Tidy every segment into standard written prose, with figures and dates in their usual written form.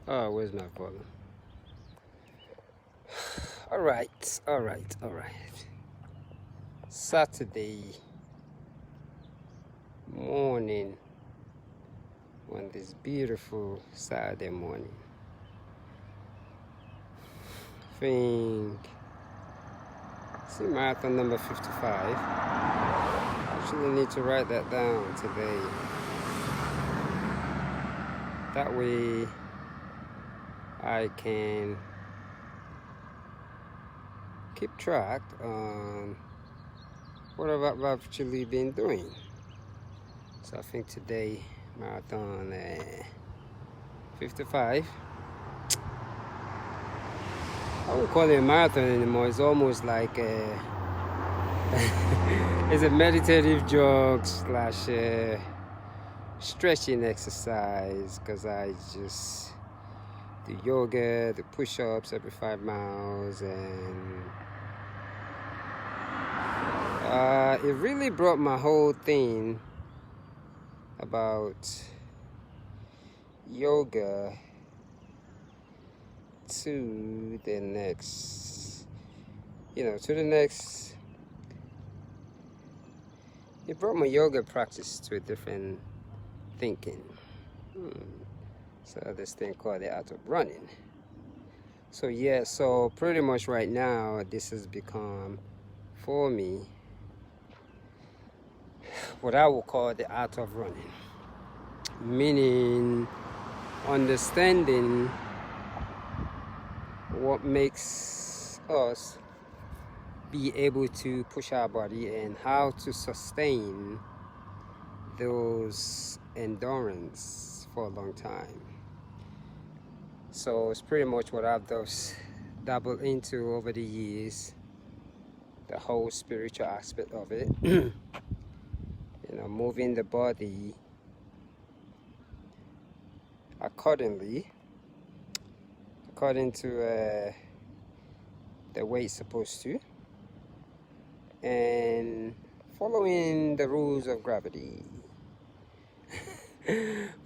Oh, where's my volume? All right. Saturday morning, on this beautiful Saturday morning. Think, see marathon number 55. Actually need to write that down today. That way I can keep track on what I've actually been doing. So I think today marathon 55. I won't call it a marathon anymore. It's almost like it's a meditative jog slash stretching exercise, because I just do yoga, the push-ups every 5 miles, and it really brought my whole thing about yoga to the next, it brought my yoga practice to a different thinking. So this thing called the art of running. So yeah, so pretty much right now this has become for me what I would call the art of running, meaning understanding what makes us be able to push our body and how to sustain those endurance for a long time. So it's pretty much what I've just dabbled into over the years, the whole spiritual aspect of it. Moving the body according to the way it's supposed to, and following the rules of gravity.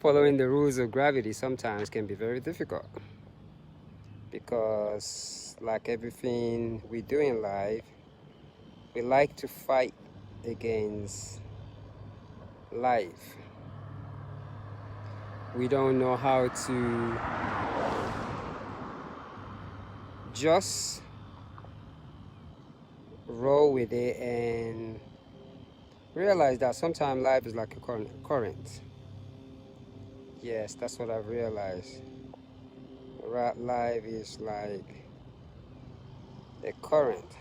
Following the rules of gravity sometimes can be very difficult, because like everything we do in life, we like to fight against life. We don't know how to just roll with it and realize that sometimes life is like a current. Yes, that's what I've realized. Life is like a current.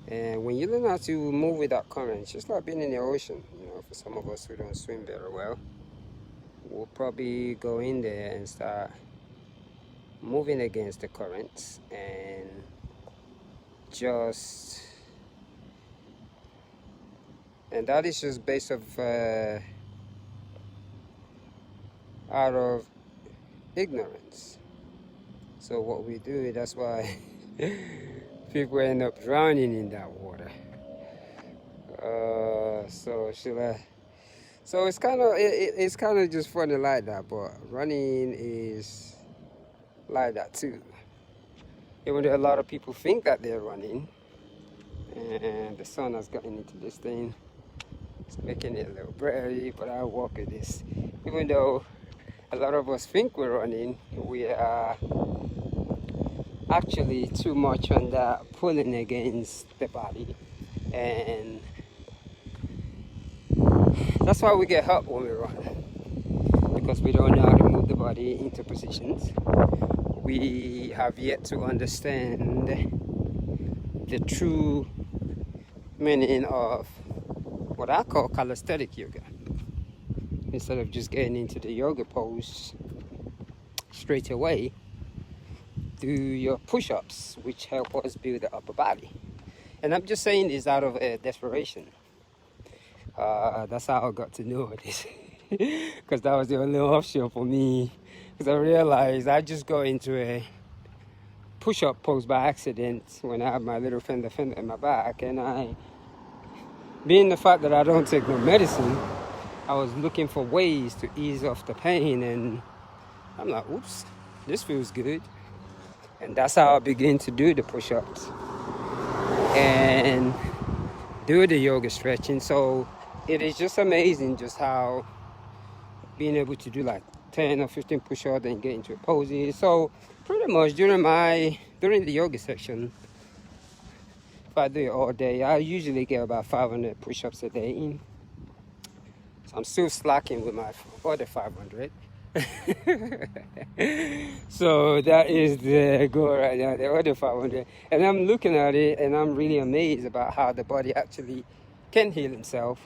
And when you learn how to move with that current, it's just like being in the ocean. For some of us who don't swim very well, we'll probably go in there and start moving against the currents, and that is just based off out of ignorance. So what we do, that's why people end up drowning in that water. So it's kind of just funny like that, but running is like that too. Even though a lot of people think that they're running, and the sun has gotten into this thing, it's making it a little blurry, but I'll walk with this. Even though a lot of us think we're running, we are actually too much on that pulling against the body, and that's why we get hurt when we run, because we don't know how to move the body into positions. We have yet to understand the true meaning of what I call calisthenic yoga. Instead of just getting into the yoga pose straight away, do your push-ups, which help us build the upper body. And I'm just saying this out of desperation. That's how I got to know this, because that was the only option for me. Because I realized I just got into a push-up pose by accident when I had my little fender in my back, and being the fact that I don't take no medicine, I was looking for ways to ease off the pain, and I'm like, oops, this feels good. And that's how I begin to do the push-ups and do the yoga stretching. So it is just amazing just how being able to do like 10 or 15 push-ups and get into poses. So pretty much during the yoga section, if I do it all day, I usually get about 500 push-ups a day in. So I'm still slacking with my other 500. So that is the goal right now, the other 500. And I'm looking at it and I'm really amazed about how the body actually can heal itself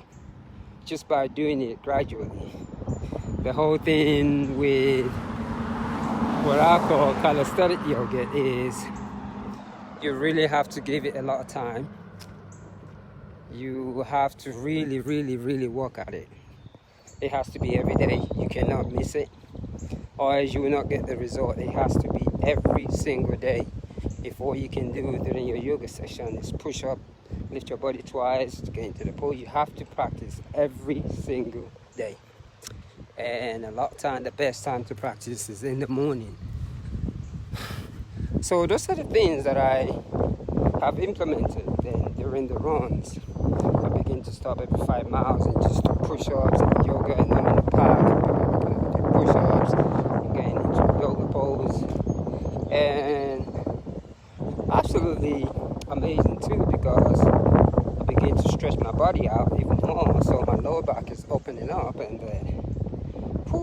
just by doing it gradually. The whole thing with what I call calisthenic yoga is you really have to give it a lot of time. You have to really, really, really work at it. It has to be every day. You cannot miss it, or else you will not get the result. It has to be every single day. If all you can do during your yoga session is push up, lift your body twice to get into the pose, you have to practice every single day. And a lot of time, the best time to practice is in the morning. So those are the things that I have implemented then during the runs. I begin to stop every 5 miles and just do push-ups and yoga, and I'm in the park and do push-ups and getting into yoga pose. And absolutely amazing too, because I begin to stretch my body out even more, so my lower back is opening up, and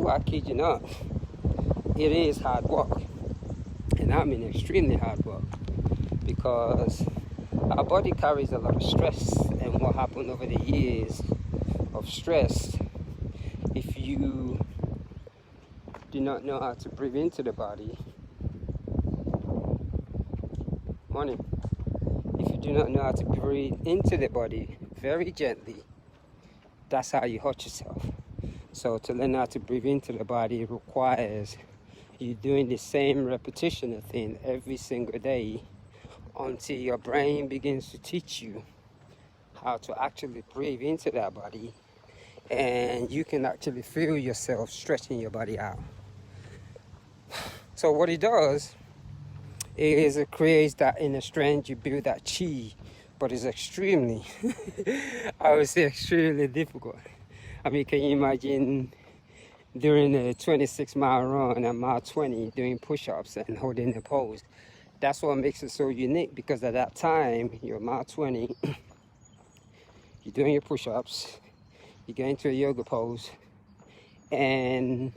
I kid you not, it is hard work. And I mean extremely hard work, because our body carries a lot of stress, and what happened over the years of stress, if you do not know how to breathe into the body, if you do not know how to breathe into the body very gently, that's how you hurt yourself. So to learn how to breathe into the body requires you doing the same repetition of thing every single day until your brain begins to teach you how to actually breathe into that body, and you can actually feel yourself stretching your body out. So what it does is it creates that inner strength, you build that chi, but it's extremely, I would say extremely difficult. I mean, can you imagine during a 26-mile run at mile 20 doing push-ups and holding the pose? That's what makes it so unique, because at that time, you're mile 20, you're doing your push-ups, you get into a yoga pose, and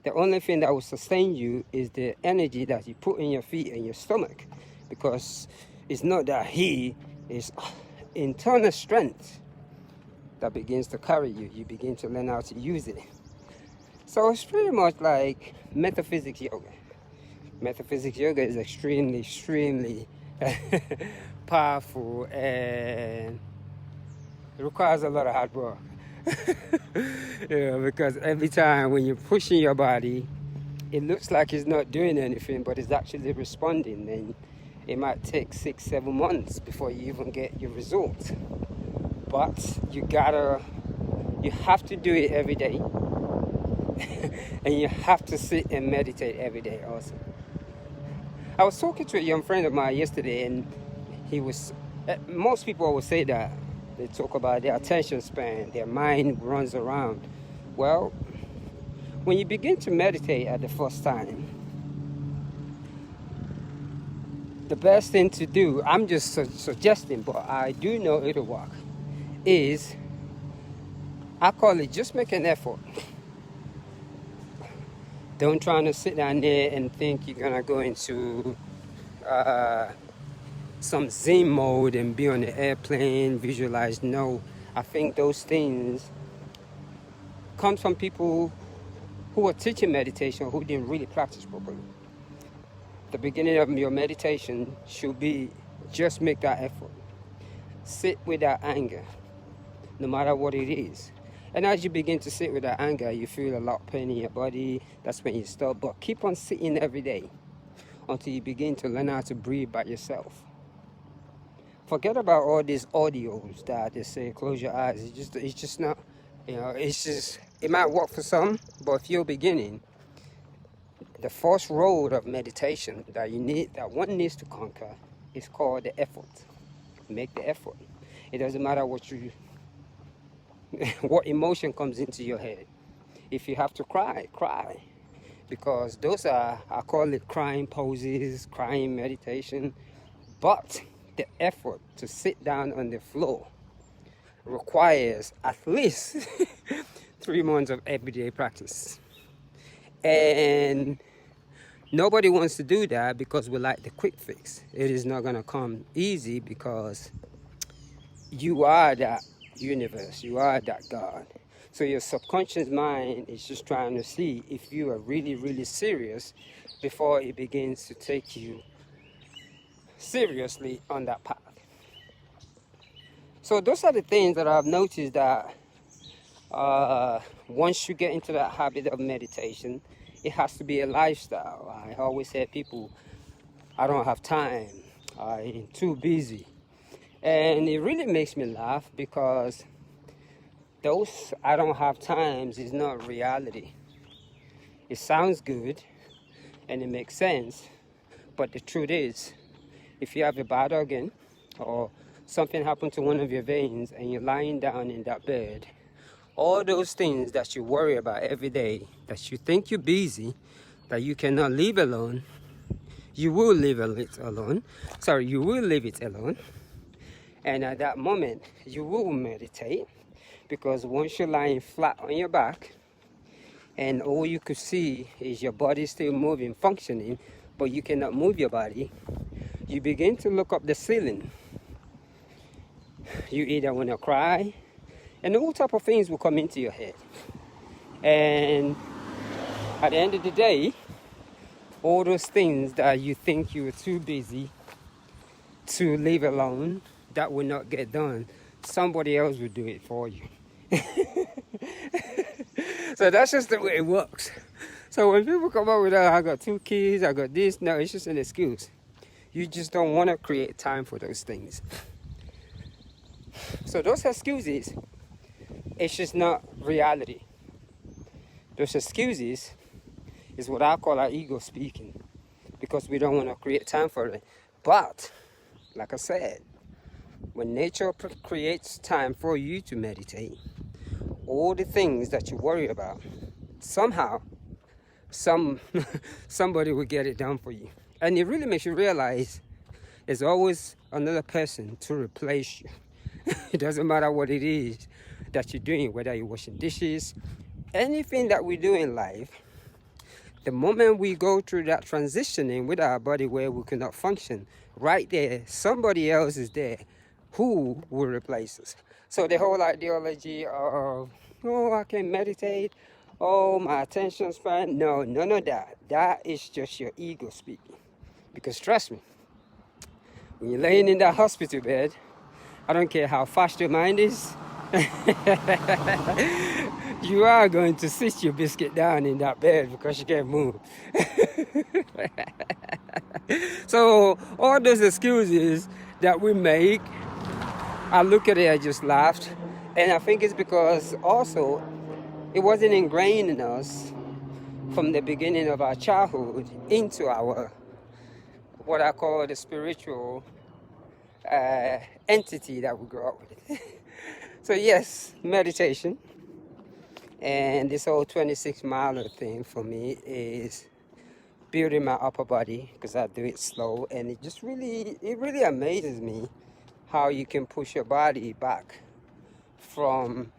the only thing that will sustain you is the energy that you put in your feet and your stomach, because it's not that heat, it's internal strength that begins to carry you. You begin to learn how to use it. So it's pretty much like metaphysics yoga. Metaphysics yoga is extremely, extremely powerful, and it requires a lot of hard work. Because every time when you're pushing your body, it looks like it's not doing anything, but it's actually responding. And it might take 6-7 months before you even get your result. But you have to do it every day. And you have to sit and meditate every day also. I was talking to a young friend of mine yesterday, and most people will say that they talk about their attention span, their mind runs around. Well, when you begin to meditate at the first time, the best thing to do, I'm just suggesting, but I do know it'll work, is, I call it just make an effort. Don't try to sit down there and think you're gonna go into some Zen mode and be on the airplane, visualize. No, I think those things come from people who are teaching meditation who didn't really practice properly. The beginning of your meditation should be just make that effort. Sit with that anger, no matter what it is. And as you begin to sit with that anger, you feel a lot of pain in your body. That's when you stop. But keep on sitting every day until you begin to learn how to breathe by yourself. Forget about all these audios that they say close your eyes. It's just not, it might work for some, but if you're beginning, The first road of meditation that one needs to conquer is called the effort. Make the effort. It doesn't matter what emotion comes into your head. If you have to cry, cry. Because those are, I call it crying poses, crying meditation. But the effort to sit down on the floor requires at least 3 months of everyday practice. And nobody wants to do that because we like the quick fix. It is not going to come easy because you are that universe, you are that God. So your subconscious mind is just trying to see if you are really, really serious before it begins to take you seriously on that path. So those are the things that I've noticed that once you get into that habit of meditation, it has to be a lifestyle. I always say people, I don't have time, I'm too busy. And it really makes me laugh because those I don't have times is not reality. It sounds good and it makes sense, but the truth is, if you have a bad organ or something happened to one of your veins and you're lying down in that bed, all those things that you worry about every day, that you think you're busy, that you cannot leave alone, you will leave it alone. You will leave it alone. And at that moment, you will meditate, because once you're lying flat on your back and all you could see is your body still moving, functioning, but you cannot move your body, you begin to look up the ceiling. You either want to cry, and all type of things will come into your head. And at the end of the day, all those things that you think you were too busy to leave alone, that will not get done. Somebody else will do it for you. So that's just the way it works. So when people come up with, I got 2 kids, I got this, no, it's just an excuse. You just don't want to create time for those things. So those excuses, it's just not reality. Those excuses is what I call our ego speaking, because we don't want to create time for it. But, like I said, when nature creates time for you to meditate, all the things that you worry about, somehow, somebody will get it done for you. And it really makes you realize there's always another person to replace you. It doesn't matter what it is that you're doing, whether you're washing dishes, anything that we do in life. The moment we go through that transitioning with our body where we cannot function, right there, somebody else is there who will replace us. So the whole ideology of, oh, I can meditate, oh, my attention span, no, none of that. That is just your ego speaking. Because trust me, when you're laying in that hospital bed, I don't care how fast your mind is, you are going to sit your biscuit down in that bed because you can't move. So all those excuses that we make, I look at it, I just laughed. And I think it's because also it wasn't ingrained in us from the beginning of our childhood into our, what I call the spiritual entity that we grew up with. So yes, meditation and this whole 26-miler thing for me is building my upper body, because I do it slow, and it really amazes me how you can push your body back from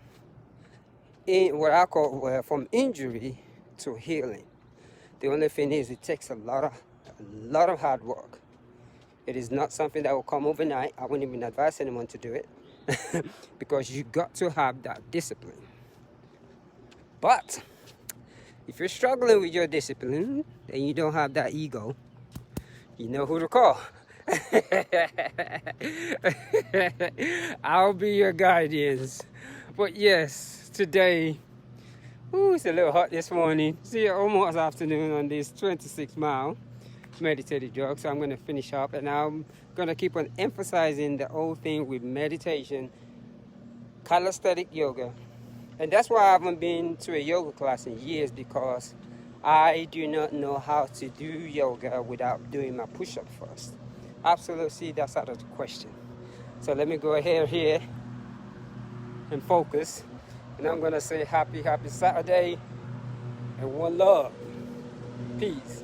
what I call from injury to healing. The only thing is it takes a lot of hard work. It is not something that will come overnight. I wouldn't even advise anyone to do it because you got to have that discipline. But if you're struggling with your discipline and you don't have that ego, you know who to call. I'll be your guardians. But yes, today, it's a little hot this morning. See, almost afternoon on this 26-mile meditative jog. So I'm going to finish up, and I'm going to keep on emphasizing the whole thing with meditation, calisthenic yoga. And that's why I haven't been to a yoga class in years, because I do not know how to do yoga without doing my push-up first. Absolutely, that's out of the question. So let me go ahead here and focus. And I'm gonna say happy Saturday and one love. Peace.